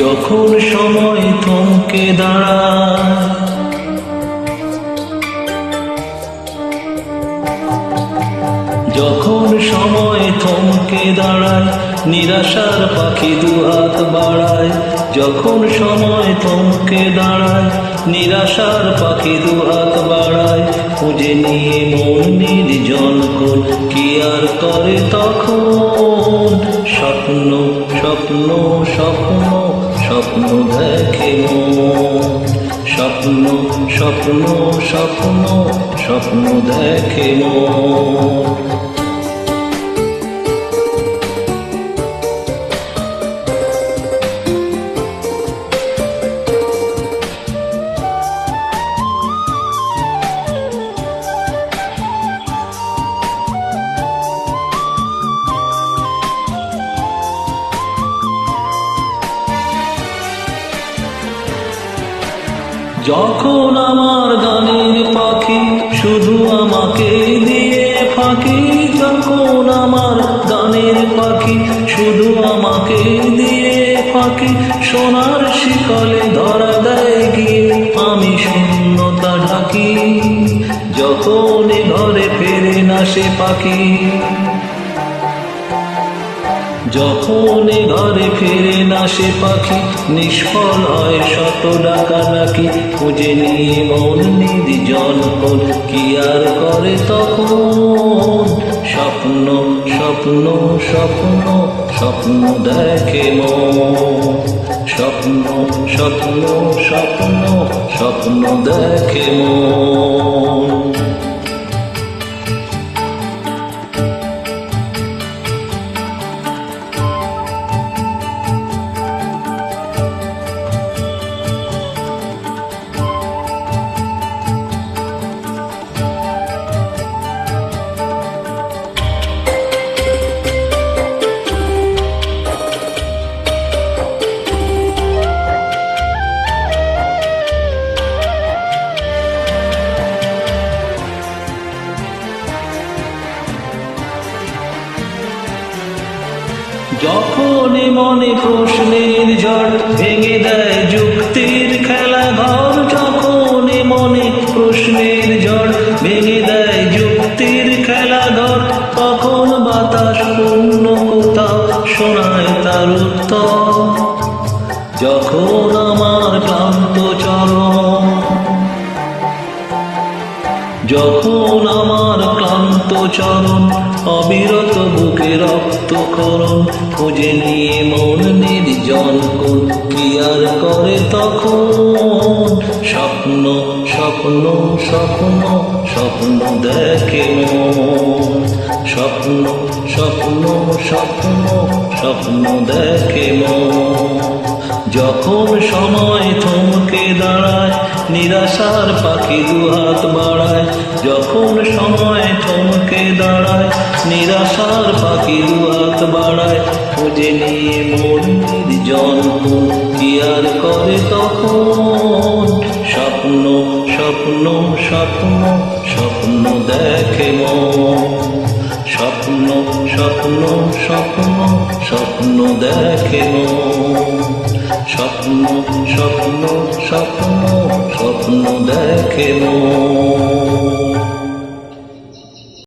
যখন সময় থমকে দাঁড়ায়, যখন সময় থমকে দাঁড়ায়, নিরাশার পাখি দুহাত বাড়ায়। যখন সময় থমকে দাঁড়ায়, নিরাশার পাখি দুহাত বাড়ায়। খুঁজে নিয়ে মন নির্জন কোন, কি আর করে তখন? স্বপ্ন স্বপ্ন স্বপ্ন স্বপ্ন দেখে মন। স্বপ্ন স্বপ্ন স্বপ্ন স্বপ্ন দেখে মন। যখন আমার গানের পাখি শুধু আমাকে দিয়ে ফাঁকি, যখন আমার গানের পাখি শুধু আমাকে দিয়ে ফাঁকি, সোনার শিকলে ধরা দেয় গিয়ে আমি শূন্যতা ঢাকি। যখন ঘরে ফেরে না সে পাখি, যখন ঘরে ফিরে না সে পাখি, নিষ্ফল হয় শত ডাকাডাকি। খুঁজে নিয়ে মন নির্জন কোন, কি আর করে তখন? স্বপ্ন স্বপ্ন স্বপ্ন স্বপ্ন দেখে মন। স্বপ্ন স্বপ্ন স্বপ্ন স্বপ্ন দেখে মন। যখন মনে প্রশ্নের ঝড় ভেঙে দেয় যুক্তির খেলা ঘর, যখন মনে প্রশ্নের ঝড় ভেঙে দেয় যুক্তির খেলা ঘর, তখন বাতাস পূর্ণ কোথাও শোনায় তার উত্তর। যখন আমার ক্লান্ত চরণ, যখন আমার ক্লান্ত চরণ অবিরত বুকে রক্তক্ষরণ, খুঁজে নিয়ে মন নির্জন কোন, কি আর করে তখন? স্বপ্ন স্বপ্ন স্বপ্ন স্বপ্ন দেখে মন। স্বপ্ন স্বপ্ন স্বপ্ন স্বপ্ন দেখে মন। যখন সময় থমকে দাঁড়ায়, নিরাশার পাখি দুহাত বাড়ায়। যখন সময় থমকে দাঁড়ায়, নিরাশার পাখি দুহাত বাড়ায়। খুঁজে নিয়ে মন নির্জন কোন, কি আর করে তখন? স্বপ্ন স্বপ্ন স্বপ্ন স্বপ্ন দেখে মন। স্বপ্ন স্বপ্ন স্বপ্ন স্বপ্ন দেখে মন। স্বপ্ন স্বপ্ন স্বপ্ন স্বপ্ন দেখে মন।